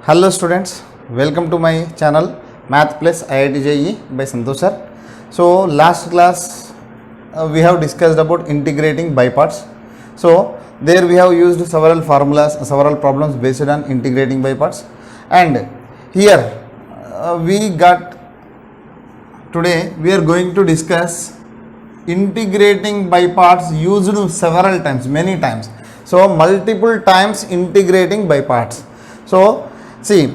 Hello students, welcome to my channel Math Plus IIT JEE by Santosh sir. So last class we have discussed about integrating by parts. So there we have used several formulas, several problems based on integrating by parts, and here today we are going to discuss integrating by parts used several times, many times. So multiple times integrating by parts. So see,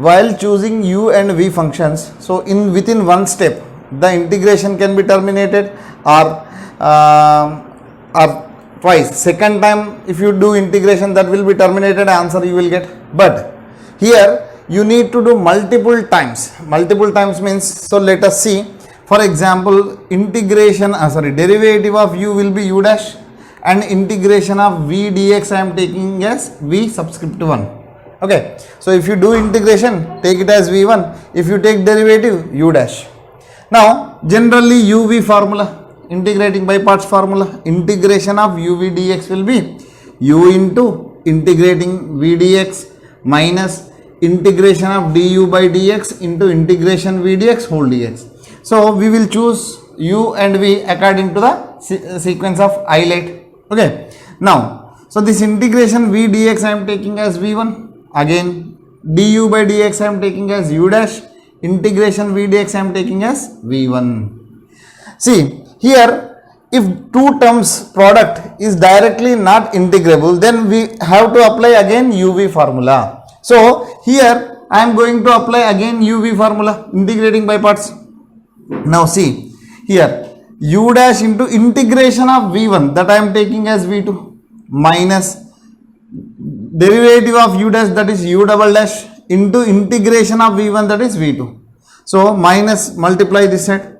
while choosing u and v functions, so within one step the integration can be terminated, or twice. Second time if you do integration, that will be terminated, answer you will get. But here you need to do multiple times. Multiple times means, so let us see. For example, derivative of u will be u dash, and integration of v dx I am taking as v subscript 1. Okay, so if you do integration, take it as v1. If you take derivative, u dash. Now generally uv formula, integrating by parts formula, integration of uv dx will be u into integrating v dx minus integration of du by dx into integration v dx whole dx. So we will choose u and v according to the sequence of highlight. Okay, now so this integration v dx I am taking as v1. Again du by dx I am taking as u dash, integration v dx I am taking as v1. See here, if two terms product is directly not integrable, then we have to apply again uv formula. So here I am going to apply again uv formula, integrating by parts. Now see here, u dash into integration of v1, that I am taking as v2, minus derivative of u dash, that is u double dash, into integration of v1, that is v2. So minus, multiply this side.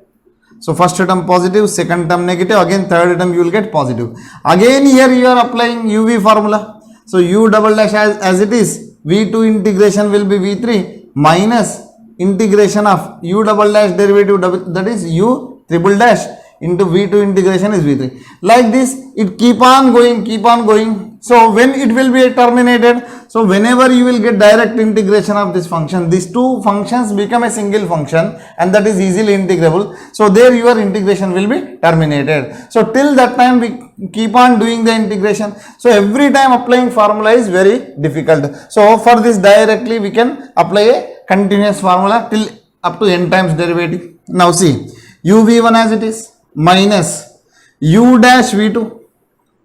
So first term positive, second term negative, again third term you will get positive. Again here you are applying uv formula. So u double dash as it is, v2 integration will be v3 minus integration of u double dash derivative, that is u triple dash, into v2 integration is v3. Like this it keep on going. So when it will be terminated, so whenever you will get direct integration of this function, these two functions become a single function, and that is easily integrable. So there your integration will be terminated. So till that time we keep on doing the integration. So every time applying formula is very difficult. So for this directly we can apply a continuous formula till up to n times derivative. Now see, uv1 as it is minus u dash v2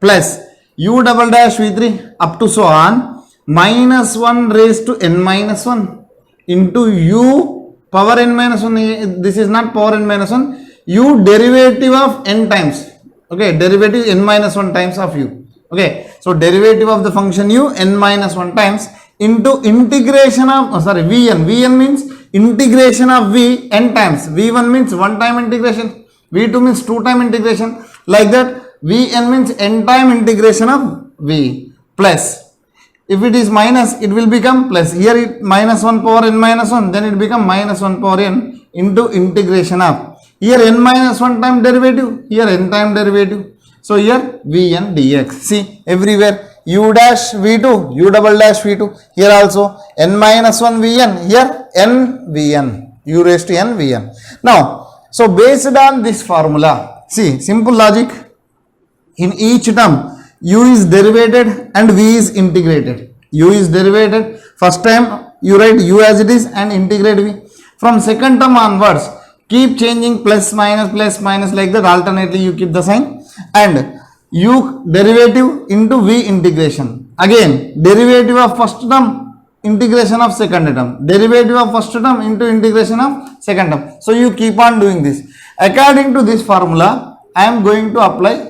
plus u double dash v3 up to so on, minus 1 raised to n minus 1 into u power n minus 1, this is not power n minus 1, u derivative of n times. Okay, derivative n minus 1 times of u. Okay, so derivative of the function u n minus 1 times into integration of vn means integration of v n times, v1 means one time integration, v2 means two time integration, like that. Vn means n time integration of v, plus if it is minus it will become plus. Here it minus 1 power n minus 1, then it become minus 1 power n into integration of, here n minus 1 time derivative, here n time derivative. So here vn dx. See everywhere u dash v2, u double dash v2, here also n minus 1 vn, here n vn, u raised to n vn. Now so based on this formula, see simple logic. In each term u is derivated and v is integrated. U is derivated, first time you write u as it is and integrate v. From second term onwards keep changing plus minus like that, alternately you keep the sign, and u derivative into v integration. Again derivative of first term, integration of second term, derivative of first term into integration of second term. So you keep on doing this. According to this formula I am going to apply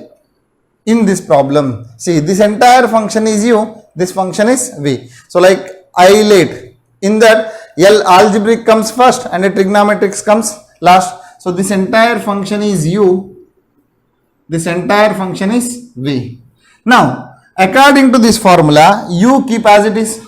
in this problem. See, this entire function is u, this function is v. So like highlight, in that L algebraic comes first and a trigonometric comes last. So this entire function is u, this entire function is v. Now according to this formula u keep as it is.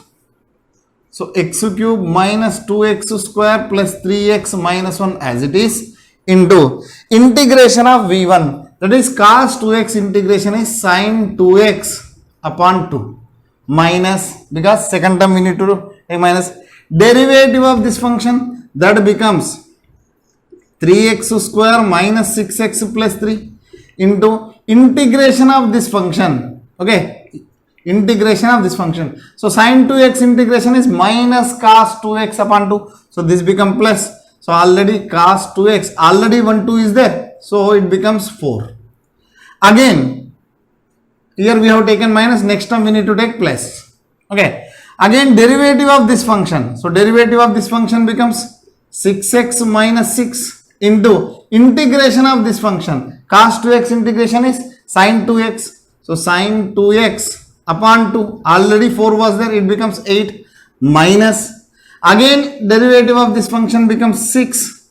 So x cube minus 2x square plus 3x minus 1 as it is, into integration of v1, that is cos 2x integration is sin 2x upon 2, minus, because second term we need to take minus Derivative of this function, that becomes 3x square minus 6x plus 3 into integration of this function. Okay, integration of this function. So sin 2x integration is minus cos 2x upon 2. So this become plus. So already cos 2x, already 1 2 is there. So it becomes 4. Again, here we have taken minus, next term we need to take plus. Okay, again derivative of this function. So derivative of this function becomes 6x minus 6 into integration of this function. Cos 2x integration is sin 2x. So sin 2x upon 2, already 4 was there, it becomes 8 minus, again derivative of this function becomes 6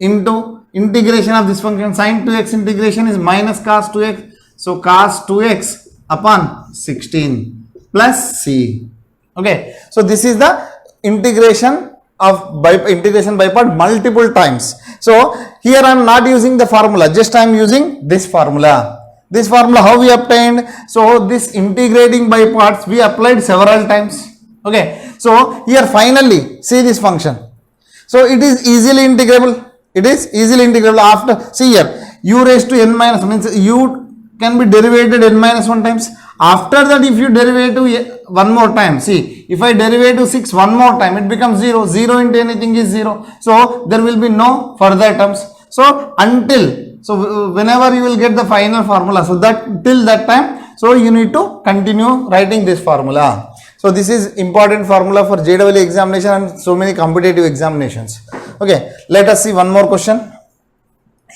into integration of this function. Sin 2x integration is minus cos 2x. So cos 2x upon 16 plus c. Okay, so this is the integration of integration by part multiple times. So here I am not using the formula, just I am using this formula. This formula how we obtained? So this integrating by parts we applied several times. Okay, so here finally see this function. So it is easily integrable. It is easily integrable after, see here, u raised to n minus, means u can be derivated n minus 1 times. After that, if you derivative one more time, see, if I derivative 6 one more time, it becomes 0. 0 into anything is 0. So there will be no further terms. So until, so whenever you will get the final formula, so that till that time, so you need to continue writing this formula. So this is important formula for JEE examination and so many competitive examinations. Okay, let us see one more question.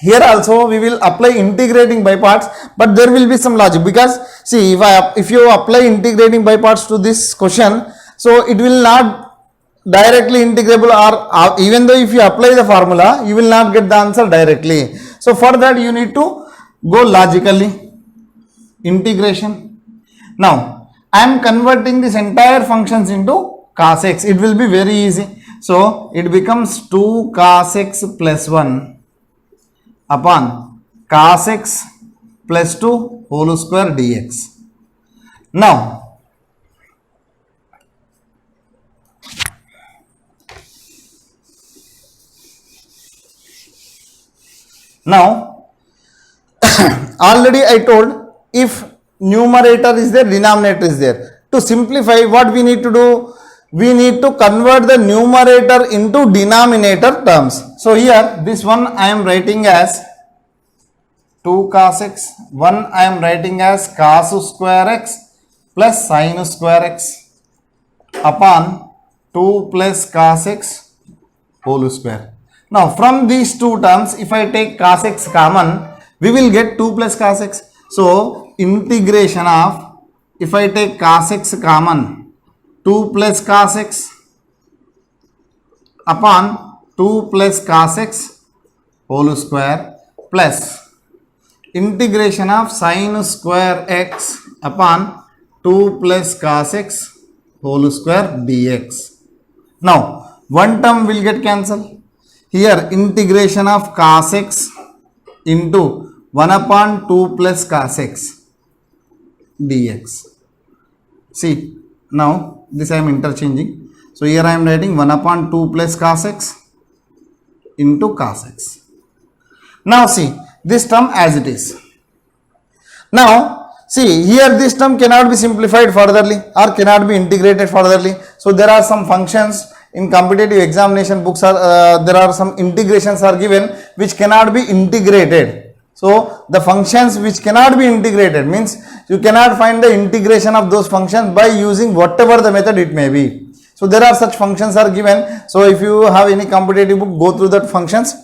Here also we will apply integrating by parts, but there will be some logic, because see, if you apply integrating by parts to this question, so it will not directly integrable, or even though if you apply the formula, you will not get the answer directly. So for that you need to go logically. Integration. Now I am converting this entire functions into cos x. It will be very easy. So it becomes 2 cos x plus 1 upon cos x plus 2 whole square dx. Now already I told, if numerator is there, denominator is there. To simplify, what we need to do? We need to convert the numerator into denominator terms. So here this one I am writing as 2 cos x, one I am writing as cos square x plus sin square x upon 2 plus cos x whole square. Now from these two terms, if I take cos x common, we will get 2 plus cos x. So integration of, if I take cos x common, 2 plus cos x upon 2 plus cos x whole square plus integration of sin square x upon 2 plus cos x whole square dx. Now one term will get cancelled. Here integration of cos x into 1 upon 2 plus cos x dx. See, now this I am interchanging. So here I am writing 1 upon 2 plus cos x into cos x. Now see this term as it is. Now see here this term cannot be simplified furtherly or cannot be integrated furtherly. So there are some functions in competitive examination books, there are some integrations are given which cannot be integrated. So the functions which cannot be integrated means you cannot find the integration of those functions by using whatever the method it may be. So there are such functions are given. So if you have any competitive book, go through that functions.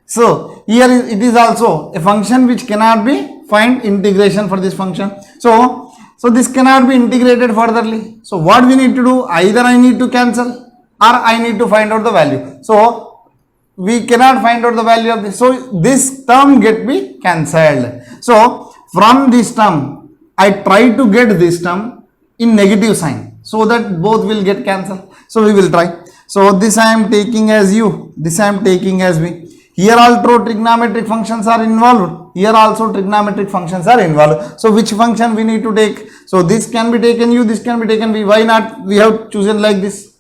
So here it is also a function which cannot be find integration for this function. So this cannot be integrated furtherly. So what we need to do? Either I need to cancel or I need to find out the value. So we cannot find out the value of this. So this term get be cancelled. So from this term, I try to get this term in negative sign so that both will get cancelled. So we will try. So this I am taking as u, this I am taking as v. Here also trigonometric functions are involved. Here also trigonometric functions are involved. So which function we need to take? So this can be taken u, this can be taken v. Why not? We have chosen like this.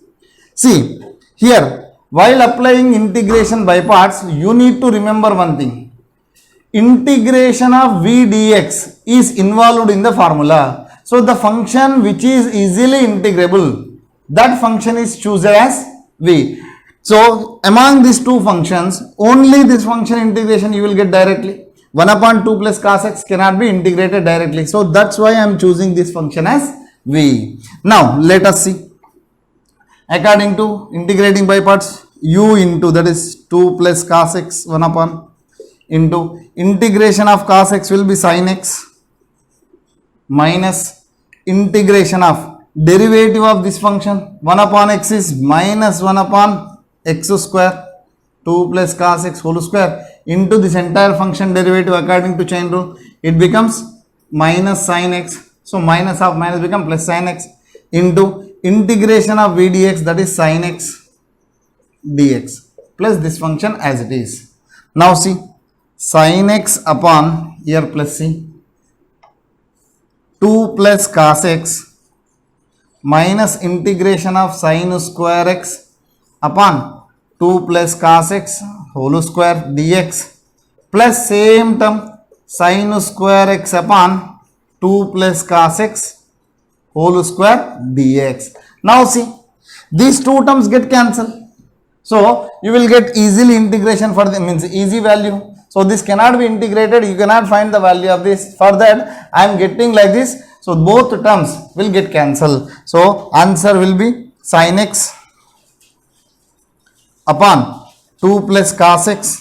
See here, while applying integration by parts, you need to remember one thing. Integration of v dx is involved in the formula. So the function which is easily integrable, that function is chosen as v. So among these two functions, only this function integration you will get directly. 1 upon 2 plus cos x cannot be integrated directly. So that's why I am choosing this function as v. Now let us see. According to integrating by parts, u into, that is 2 plus cos x 1 upon, into integration of cos x will be sin x minus integration of derivative of this function 1 upon x is minus 1 upon x square 2 plus cos x whole square into this entire function derivative according to chain rule, it becomes minus sin x. So minus of minus become plus sin x into integration of v dx, that is sin x dx plus this function as it is. Now see, sin x upon here plus c 2 plus cos x minus integration of sin square x upon 2 plus cos x whole square dx plus same term sin square x upon 2 plus cos x whole square dx. Now see, these two terms get cancelled. So you will get easily integration for the means easy value. So this cannot be integrated, you cannot find the value of this. For that I am getting like this. So both terms will get cancelled. So answer will be sin x upon 2 plus cos x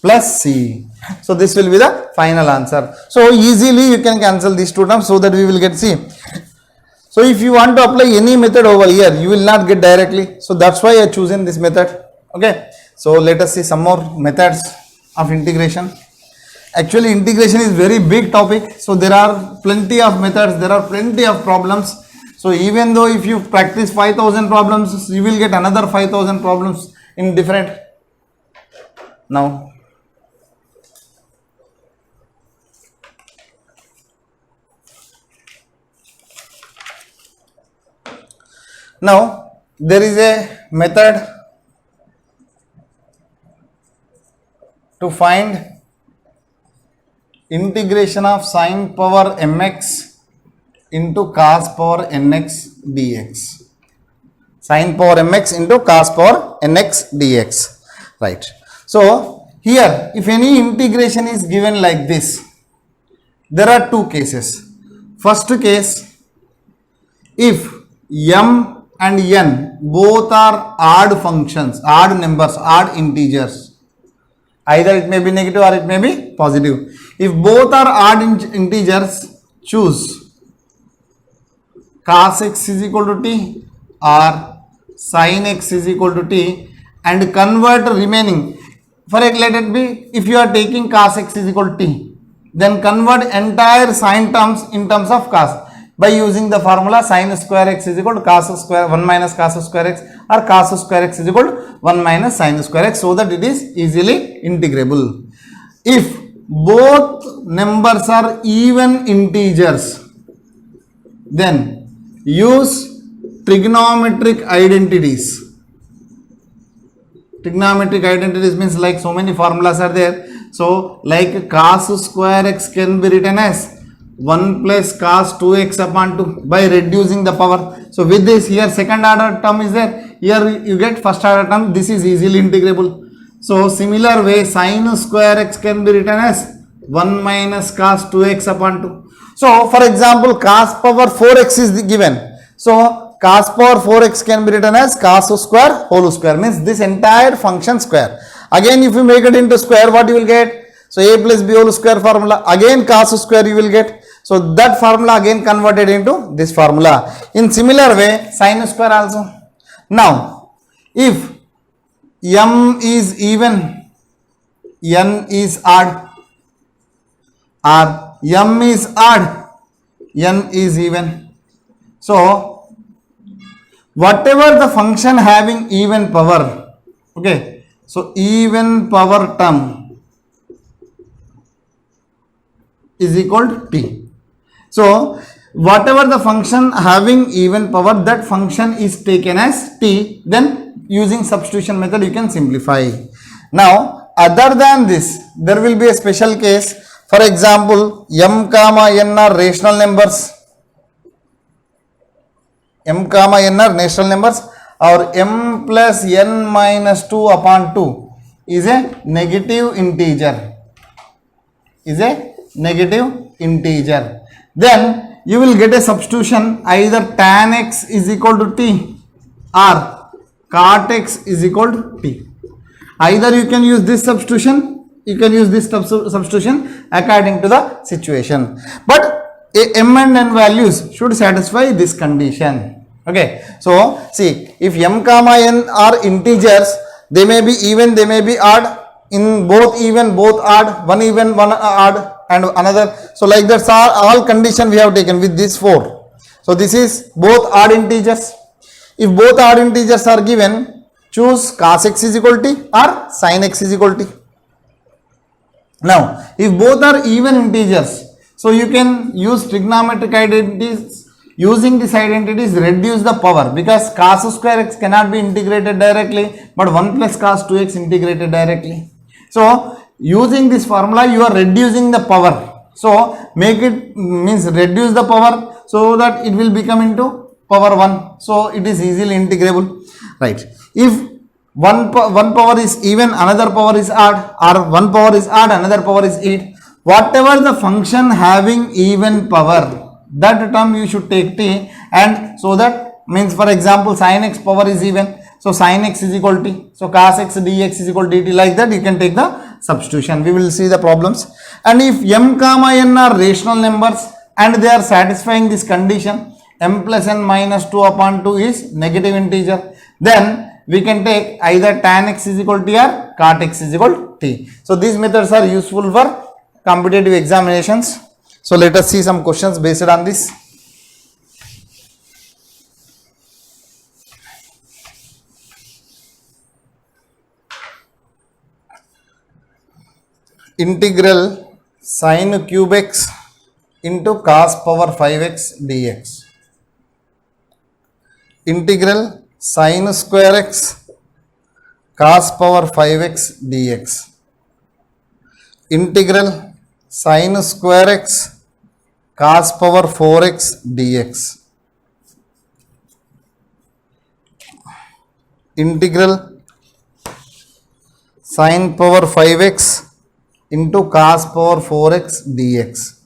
plus c. So this will be the final answer. So easily you can cancel these two terms so that we will get c. So if you want to apply any method over here, you will not get directly. So that's why I chosen this method. Okay. So let us see some more methods of integration. Actually integration is very big topic. So there are plenty of methods, there are plenty of problems. So even though if you practice 5,000 problems, you will get another 5,000 problems in different. Now there is a method to find integration of sin power mx into cos power nx dx. Sin power mx into cos power nx dx. Right. So here if any integration is given like this, there are two cases. First case, if m and n both are odd functions, odd numbers, odd integers, either it may be negative or it may be positive. If both are odd integers, choose cos x is equal to t or sin x is equal to t and convert remaining. For let it be, if you are taking cos x is equal to t, then convert entire sin terms in terms of cos by using the formula sin square x is equal to cos square 1 minus cos square x or cos square x is equal to 1 minus sin square x, so that it is easily integrable. If both numbers are even integers, then use trigonometric identities. Trigonometric identities means like so many formulas are there. So like cos square x can be written as 1 plus cos 2x upon 2 by reducing the power. So with this, here second order term is there, here you get first order term, this is easily integrable. So similar way sin square x can be written as 1 minus cos 2x upon 2. So for example cos power 4x is given. So cos power 4x can be written as cos square whole square, means this entire function square. Again if you make it into square, what you will get? So a plus b whole square formula, again cos square you will get. So that formula again converted into this formula. In similar way sin square also. Now if m is even, n is odd, or m is odd, n is even. So whatever the function having even power, okay, so even power term is equal to t. So whatever the function having even power, that function is taken as t. Then using substitution method you can simplify. Now other than this, there will be a special case. For example, m comma n are rational numbers, m comma n are natural numbers, or m plus n minus 2 upon 2 is a negative integer, is a negative integer. Then you will get a substitution, either tan x is equal to t or cot x is equal to t. Either you can use this substitution, you can use this substitution according to the situation, but m and n values should satisfy this condition. Okay, so see, if m comma n are integers, they may be even, they may be odd. In both even, both odd, one even, one odd, and another. So like that's all condition we have taken with these 4. So this is both odd integers. If both odd integers are given, choose cos x is equal to t or sin x is equal to t. Now if both are even integers, so you can use trigonometric identities. Using these identities, reduce the power, because cos square x cannot be integrated directly, but 1 plus cos 2x integrated directly. So using this formula, you are reducing the power. So make it, means reduce the power, so that it will become into power 1. So it is easily integrable, right? If one power is even, another power is odd, or one power is odd, another power is 8. Whatever the function having even power, that term you should take t, and so that means, for example, sin x power is even, so sin x is equal to t, so cos x dx is equal to dt. Like that you can take the substitution. We will see the problems. And if m comma n are rational numbers and they are satisfying this condition, m plus n minus 2 upon 2 is negative integer, then we can take either tan x is equal to t or cot x is equal to t. So these methods are useful for competitive examinations. So let us see some questions based on this. Integral sin cube x into cos power 5x dx. Integral sin square x cos power 5x dx. Integral sin square x cos power 4x dx. Integral sin power 5x into cos power 4x dx.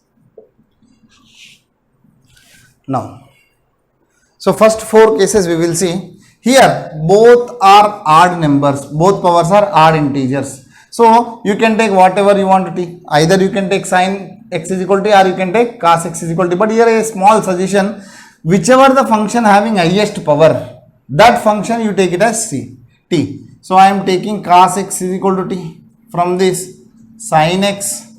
Now, so first 4 cases we will see. Here both are odd numbers, both powers are odd integers. So you can take whatever you want to take. Either you can take sin x is equal to t, or you can take cos x is equal to t. But here a small suggestion, whichever the function having highest power, that function you take it as t. So I am taking cos x is equal to t. From this, sin x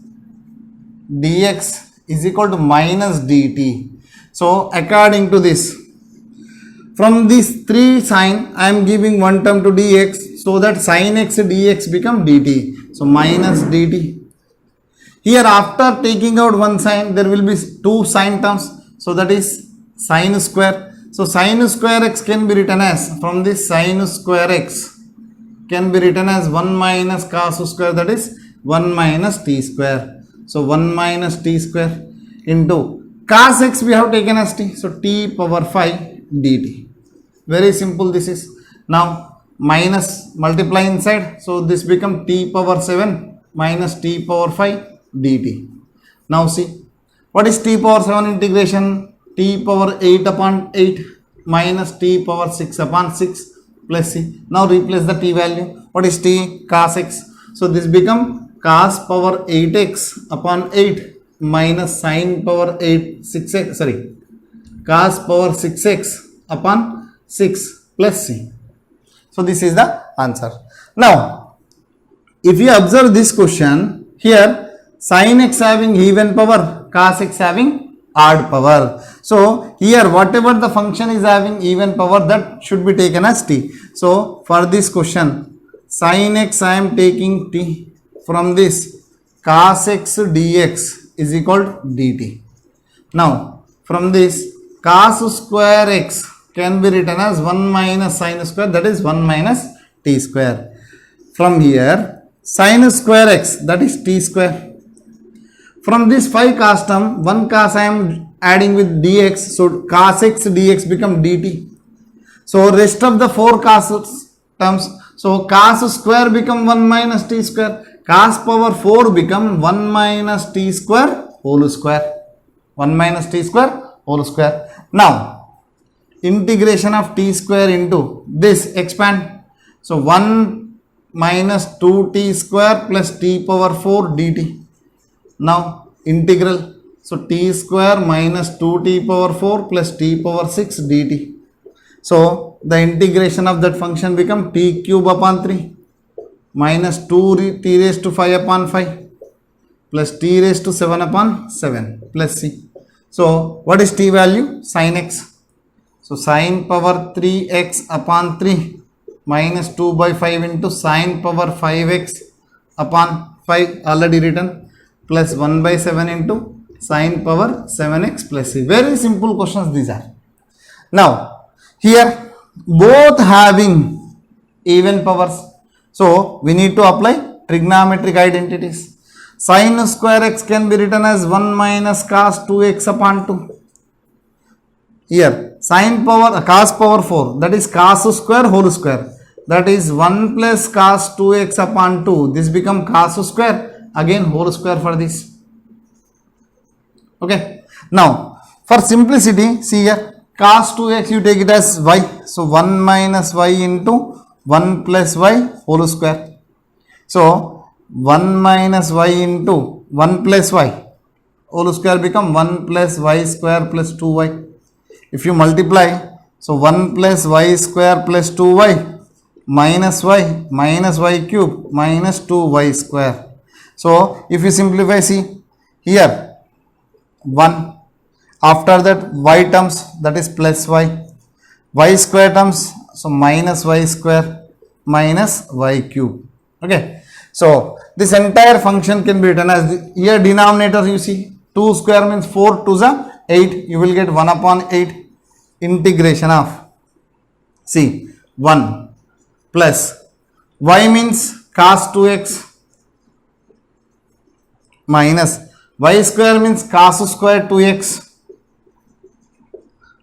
dx is equal to minus dt. So according to this, from these 3 sign, I am giving one term to dx, so that sin x dx become dt. So minus dt. Here after taking out one sign, there will be 2 sign terms. So that is sin square. So sin square x can be written as, from this sin square x can be written as 1 minus cos square, that is 1 minus t square. So 1 minus t square into cos x we have taken as t. So t power 5 dt. Very simple this is. Now minus multiply inside, so this become t power 7 minus t power 5 dt. Now see, what is t power 7 integration? T power 8 upon 8 minus t power 6 upon 6 plus c. Now replace the t value. What is t? Cos x. So this become cos power 8x upon 8 minus sin power 6x, sorry, cos power 6x upon 6 plus c. So this is the answer. Now if you observe this question, here sin x having even power, cos x having odd power. So here whatever the function is having even power, that should be taken as t. So for this question, sin x I am taking t. From this, cos x dx is equal to dt. Now From this, cos square x can be written as 1 minus sin square, that is 1 minus t square. From here, sin square x, that is t square. From this 5 cos term, 1 cos I am adding with dx, so cos x dx become dt. So rest of the 4 cos terms, so cos square become 1 minus t square, cos power 4 become 1 minus t square whole square, 1 minus t square whole square. Now integration of t square into this, expand, so 1 minus 2t square plus t power 4 dt. Now integral, so t square minus 2t power 4 plus t power 6 dt. So the integration of that function become t cube upon 3 minus 2t raised to 5 upon 5 plus t raised to 7 upon 7 plus c. So what is t value? Sin x. So sin power 3x upon 3 minus 2 by 5 into sin power 5x upon 5 already written plus 1 by 7 into sin power 7x plus c. Very simple questions these are. Now here both having even powers, so we need to apply trigonometric identities. Sin square x can be written as 1 minus cos 2x upon 2. Here sin power cos power 4, that is cos square whole square, that is 1 plus cos 2x upon 2. This become cos square, again whole square for this. Okay. Now for simplicity, see here, cos 2x you take it as y, so 1 minus y into 1 plus y whole square. So 1 minus y into 1 plus y whole square become 1 plus y square plus 2y. If you multiply, so 1 plus y square plus 2y minus y cube minus 2y square. So if you simplify, see here 1, after that y terms, that is plus y square terms, so minus y square minus y cube. Okay. So this entire function can be written as the, here denominator you see 2 square means 4 to the 8, you will get 1 upon 8 integration of, see 1 plus y means cos 2x minus y square means cos square 2x,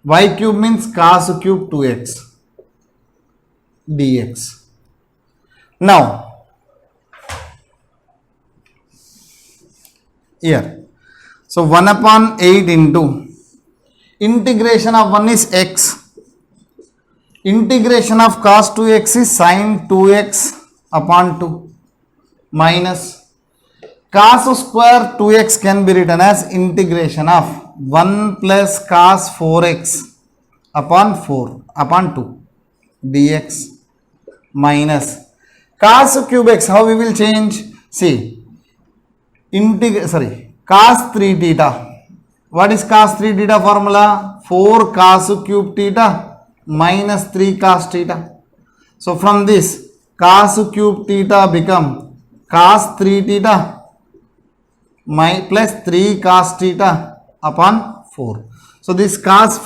y cube means cos cube 2x dx. Now here, so 1 upon 8 into integration of 1 is x, integration of cos 2x is sin 2x upon 2 minus cos square 2x can be written as integration of 1 plus cos 4x upon 4 upon 2 dx minus cos cube x, how we will change, see cos 3 theta. What is cos 3 theta formula? 4 cos cube theta minus 3 cos theta. So from this cos cube theta become cos 3 theta plus 3 cos theta upon 4. So this cos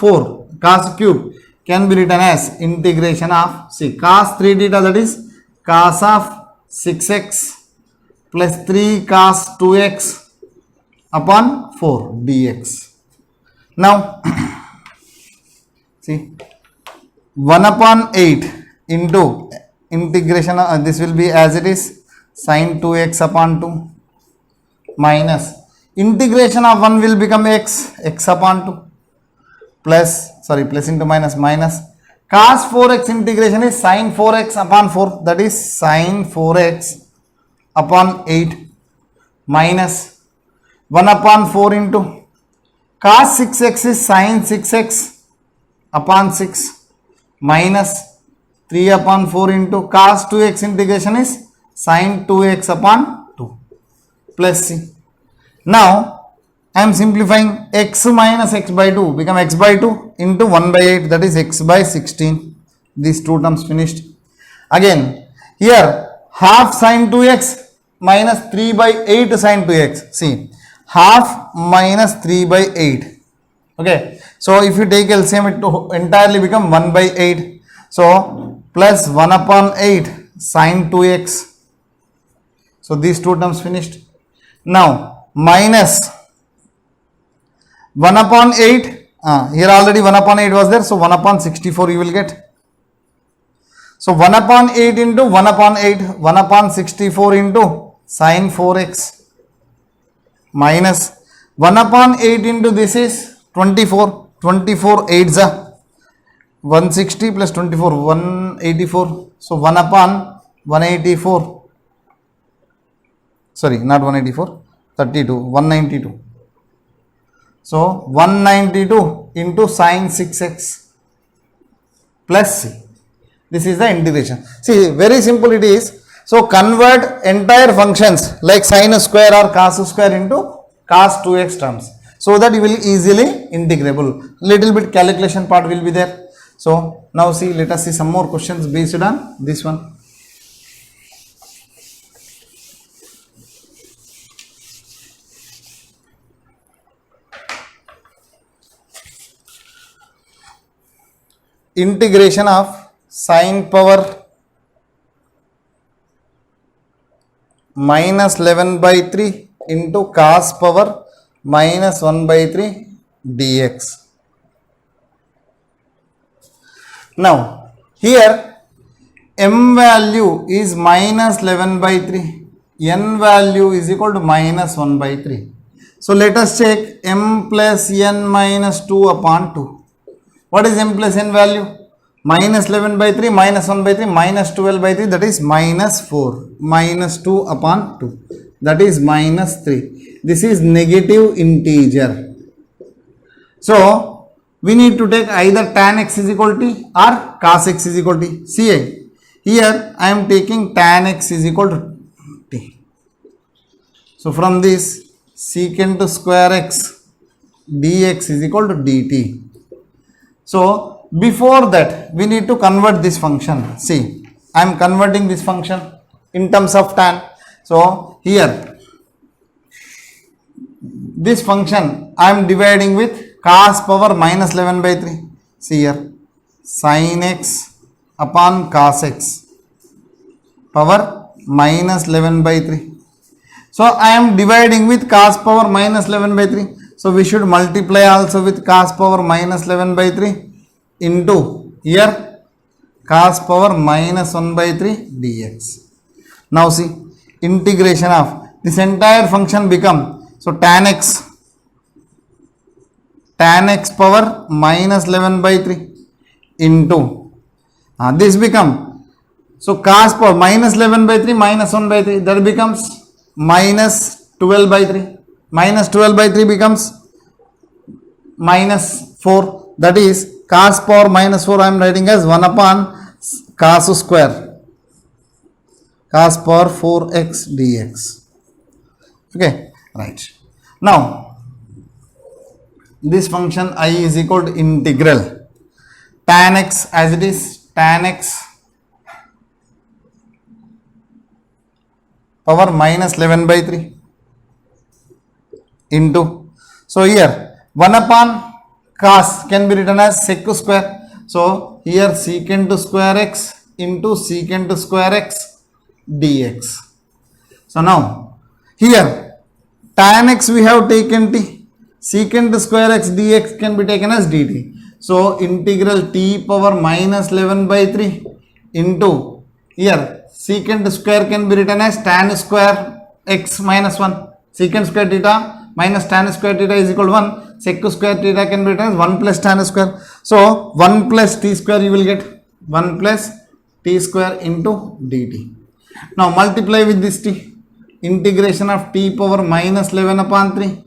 cube can be written as integration of, see cos 3 theta, that is cos of 6x plus 3 cos 2x upon 4 dx. Now see 1 upon 8 into integration of, this will be as it is sin 2x upon 2 minus integration of 1 will become x upon 2 plus into minus cos 4x integration is sin 4x upon 4, that is sin 4x upon 8 minus 1 upon 4 into cos 6x is sin 6x upon 6 minus 3 upon 4 into cos 2x integration is sin 2x upon 2 plus c. Now I am simplifying, x minus x by 2 become x by 2 into 1 by 8, that is x by 16. These two terms finished. Again here half sin 2x minus 3 by 8 sin 2x. See half minus 3 by 8. Okay, so if you take LCM, it will entirely become 1 by 8. So plus 1 upon 8 sine 2x. So these two terms finished. Now minus 1 upon 8, here already 1 upon 8 was there, so 1 upon 64 you will get. So 1 upon 8 into 1 upon 8, 1 upon 64 into sine 4x minus 1 upon 8 into this is 24, 24 8s are 160 plus 24, 184. So 1 upon 184, sorry, not 184, 32, 192. So 192 into sine 6x plus c. This is the integration. See, very simple it is. So convert entire functions like sine square or cos square into cos 2x terms, so that you will easily integrable. Little bit calculation part will be there. So now see, let us see some more questions based on this one. Integration of sine power minus 11 by 3 into cos power minus 1 by 3 dx. Now here m value is minus 11 by 3, n value is equal to minus 1 by 3. So let us check m plus n minus 2 upon 2. What is m plus n value? Minus 11 by 3 minus 1 by 3 minus 12 by 3, that is minus 4, minus 2 upon 2, that is minus 3. This is negative integer. So we need to take either tan x is equal to t or cos x is equal to t. See, here I am taking tan x is equal to t. So from this secant square x dx is equal to dt. So before that we need to convert this function. See, I am converting this function in terms of tan. So here this function I am dividing with cos power minus 11 by 3. See here, sin x upon cos x power minus 11 by 3. So I am dividing with cos power minus 11 by 3. So we should multiply also with cos power minus 11 by 3 into here cos power minus 1 by 3 dx. Now see, integration of this entire function become, so tan x power minus 11 by 3 into this become, so cos power minus 11 by 3 minus 1 by 3, that becomes minus 12 by 3, minus 12 by 3 becomes minus 4, that is cos power minus 4 I am writing as 1 upon cos square, cos power 4x dx. Okay, right. Now this function I is equal to integral tan x, as it is tan x power minus 11 by 3 into, so here 1 upon cos can be written as sec square. So here secant square x into secant square x dx. So now here tan x we have taken t, secant square x dx can be taken as dt. So integral t power minus 11 by 3 into, here secant square can be written as tan square x minus 1, secant square theta minus tan square theta is equal to 1, sec square theta can be written as 1 plus tan square. So 1 plus t square you will get 1 plus t square into dt. Now multiply with this t, integration of t power minus 11 upon 3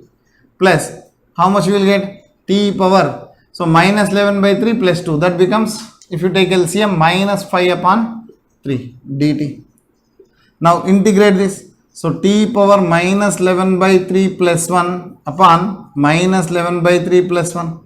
plus how much you will get, t power, so minus 11 by 3 plus 2, that becomes, if you take LCM, minus 5 upon 3 dt. Now integrate this. So t power minus 11 by 3 plus 1 upon minus 11 by 3 plus 1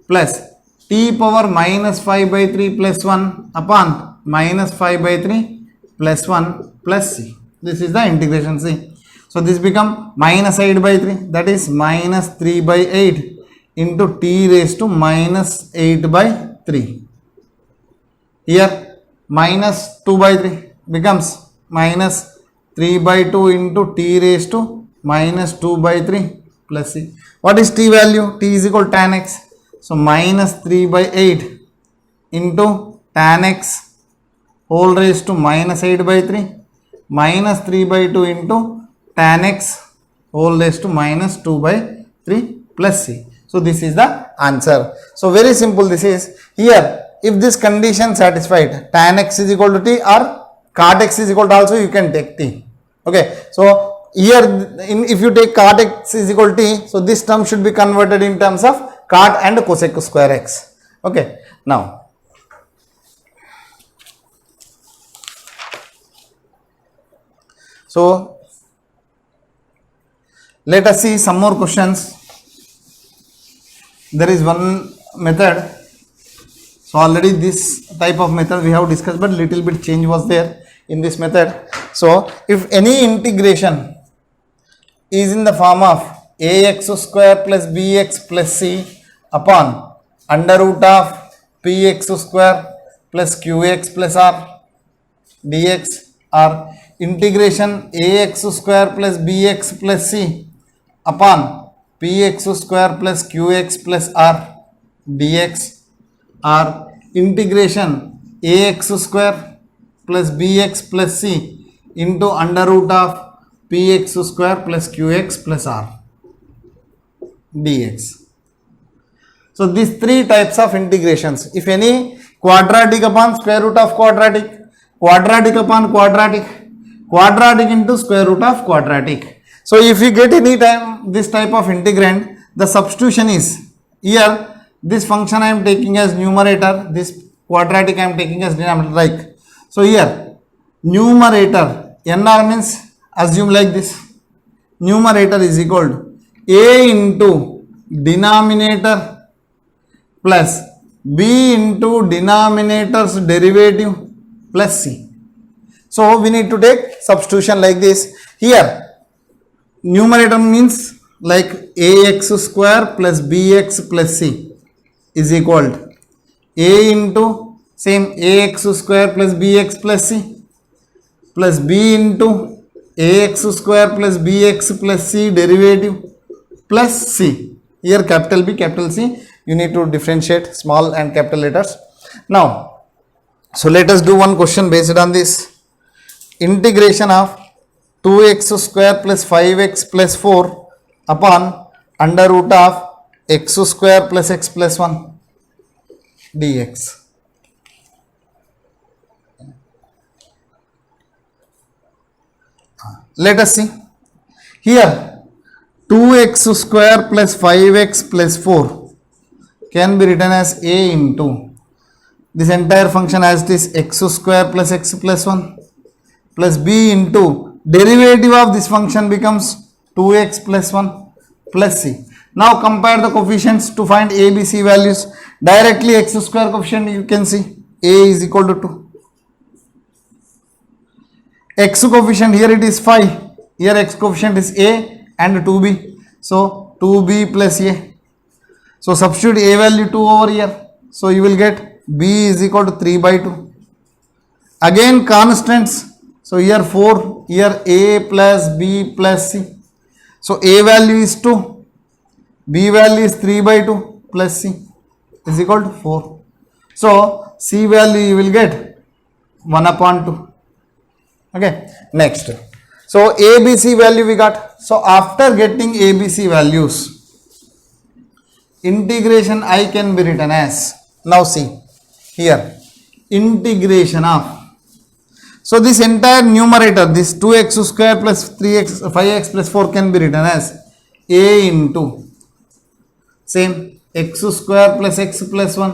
plus t power minus 5 by 3 plus 1 upon minus 5 by 3 plus 1 plus c. This is the integration c. So this become minus 8 by 3, that is minus 3 by 8 into t raised to minus 8 by 3. Here minus 2 by 3 becomes minus 3 by 2 into t raised to minus 2 by 3 plus c. What is t value? T is equal to tan x. So minus 3 by 8 into tan x whole raised to minus 8 by 3 minus 3 by 2 into tan x whole raised to minus 2 by 3 plus c. So this is the answer. So very simple this is. Here if this condition satisfied, tan x is equal to t or cot x is equal to also you can take t. Okay. So here if you take cot x is equal to t, so this term should be converted in terms of cot and cosec square x. Okay. Now so let us see some more questions. There is one method. So already this type of method we have discussed, but little bit change was there in this method. So if any integration is in the form of ax square plus bx plus c upon under root of px square plus qx plus r dx, or integration ax square plus bx plus c upon px square plus qx plus r dx, or integration ax square plus bx plus c into under root of px square plus qx plus r dx. So these three types of integrations, if any quadratic upon square root of quadratic, quadratic upon quadratic, quadratic into square root of quadratic. So if you get any time this type of integrand, the substitution is here this function I am taking as numerator, this quadratic I am taking as denominator, like. So here numerator nr means assume like this, numerator is equal to a into denominator plus b into denominator's derivative plus c. So we need to take substitution like this. Here numerator means like ax square plus bx plus c is equal to a into same ax square plus bx plus c plus b into ax square plus bx plus c derivative plus c. Here capital B, capital C, you need to differentiate small and capital letters. Now, so let us do one question based on this. Integration of 2x square plus 5x plus 4 upon under root of x square plus x plus 1 dx. Let us see. Here 2x square plus 5x plus 4 can be written as a into this entire function as this x square plus x plus 1 plus b into derivative of this function becomes 2x plus 1 plus c. Now compare the coefficients to find a, b, c values. Directly x square coefficient you can see a is equal to 2. X coefficient here it is 5. Here x coefficient is a and 2b. So 2b plus a. So substitute a value 2 over here. So you will get b is equal to 3 by 2. Again constants. So here 4, here a plus b plus c. So a value is 2, b value is 3 by 2 plus c is equal to 4. So c value you will get 1 upon 2. Okay, next. So a, b, c value we got. So after getting a, b, c values, integration I can be written as, now see here, integration of, so this entire numerator, this 2x square plus 3x, 5x plus 4 can be written as a into same x square plus x plus 1.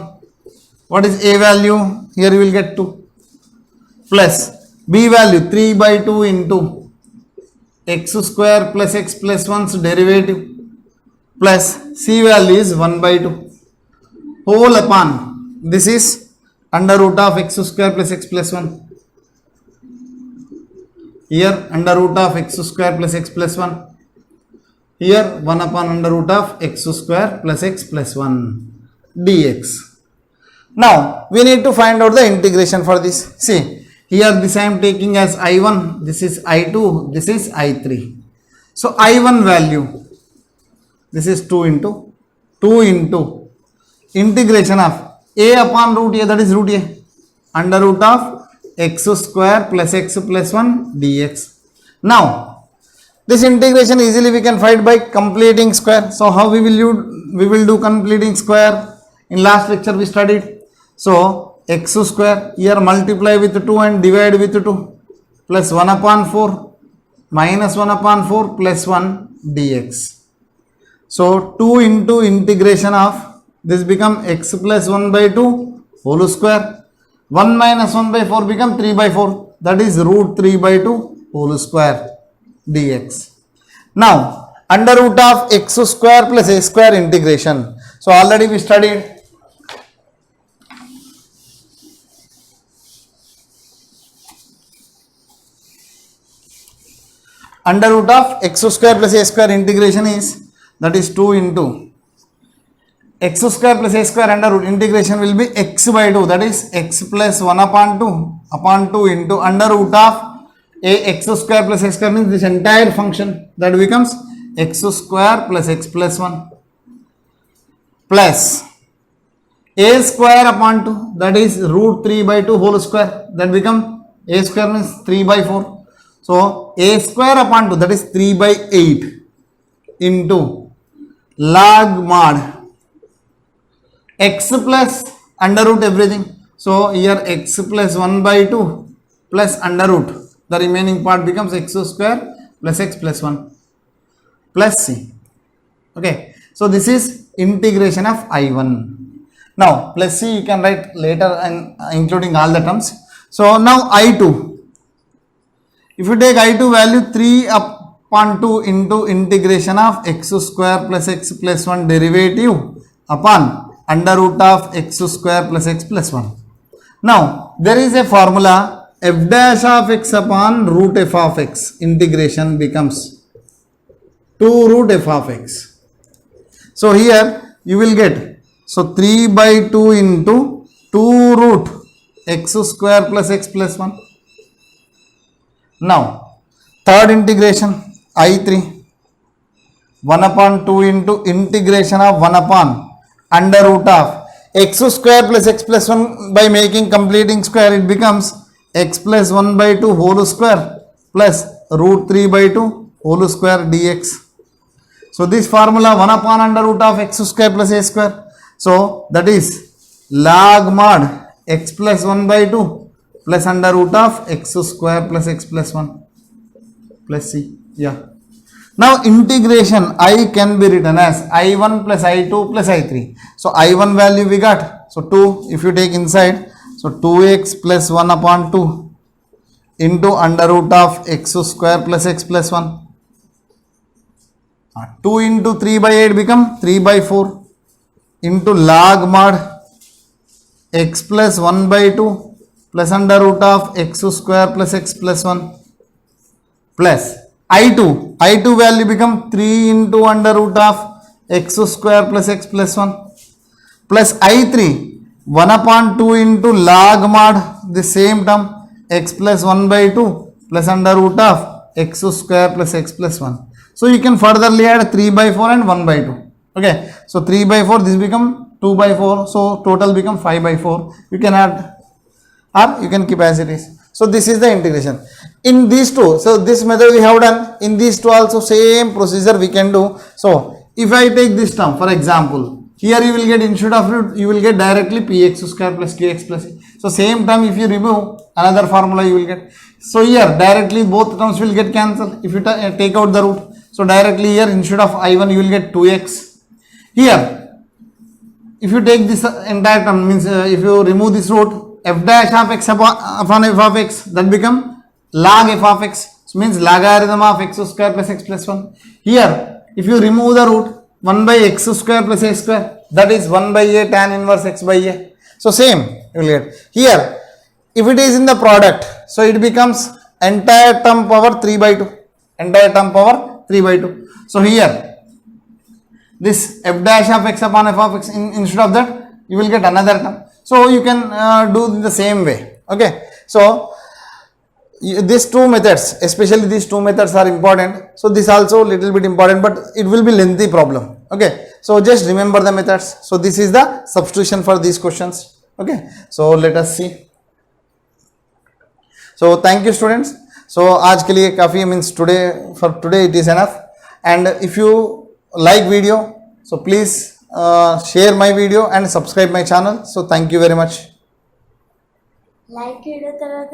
What is a value? Here you will get 2 plus b value 3 by 2 into x square plus x plus 1's derivative plus c value is 1 by 2 whole upon this is under root of x square plus x plus 1. Here under root of x square plus x plus 1. here 1 upon under root of x square plus x plus 1 dx. Now we need to find out the integration for this. See, here this I am taking as I1, this is I2, this is I3. So I1 value, this is 2 into integration of a upon root a, that is root a, under root of x square plus x plus 1 dx. Now this integration easily we can find by completing square. So how we will do completing square? In last lecture we studied. So x square, here multiply with 2 and divide with 2, plus 1 upon 4 minus 1 upon 4 plus 1 dx. So 2 into integration of this become x plus 1 by 2 whole square. 1 minus 1 by 4 become 3 by 4, that is root 3 by 2 whole square dx. Now under root of x square plus a square integration. So already we studied. Under root of x square plus a square integration is, that is 2 into x square plus a square under root integration will be x by 2, that is x plus 1 upon 2 into under root of a x square plus a square means this entire function, that becomes x square plus x plus 1 plus a square upon 2, that is root 3 by 2 whole square, that become a square means 3 by 4. So a square upon 2, that is 3 by 8 into log mod x plus under root everything. So here x plus 1 by 2 plus under root, the remaining part becomes x square plus x plus 1 plus c. Okay, so this is integration of I1. Now plus c you can write later and including all the terms. So now I2, if you take I2 value 3 upon 2 into integration of x square plus x plus 1 derivative upon under root of x square plus x plus 1. Now there is a formula, f dash of x upon root f of x, integration becomes 2 root f of x. So here you will get, so 3 by 2 into 2 root x square plus x plus 1. Now third integration I3, 1 upon 2 into integration of 1 upon under root of x square plus x plus 1, by making completing square it becomes x plus 1 by 2 whole square plus root 3 by 2 whole square dx. So this formula 1 upon under root of x square plus a square. So that is log mod x plus 1 by 2 plus under root of x square plus x plus 1 plus c. Yeah. Now integration I can be written as I1 plus I2 plus I3. So I1 value we got, so 2 if you take inside, so 2x plus 1 upon 2 into under root of x square plus x plus 1. 2 into 3 by 8 become 3 by 4 into log mod x plus 1 by 2 plus under root of x square plus x plus 1 plus I2 value become 3 into under root of x square plus x plus 1 plus I3 1 upon 2 into log mod the same term x plus 1 by 2 plus under root of x square plus x plus 1. So you can furtherly add 3 by 4 and 1 by 2. Okay, so 3 by 4 this become 2 by 4, so total become 5 by 4. You can add or you can keep as it is. So this is the integration in these two. So this method we have done, in these two also same procedure we can do. So if I take this term for example, here you will get instead of root you will get directly px square plus qx plus c. So same term if you remove another formula you will get. So here directly both terms will get cancelled if you take out the root. So directly here instead of I1 you will get 2x. Here if you take this entire term means if you remove this root, f dash of x upon f of x, that become log f of x, so means logarithm of x square plus x plus 1. Here if you remove the root, 1 by x square plus a square, that is 1 by a tan inverse x by a. So same you will get. Here if it is in the product, so it becomes entire term power 3 by 2, entire term power 3 by 2. So here this f dash of x upon f of x, instead of that you will get another term. So you can do the same way. Okay, so these two methods, especially these two methods are important. So this also little bit important, but it will be lengthy problem. Okay, so just remember the methods. So this is the substitution for these questions. Okay, so let us see. So thank you students. So आज के लिए काफ़ी, means today, for today it is enough. And if you like video, so please share my video and subscribe my channel. So thank you very much. Like చేయడం తర్వాత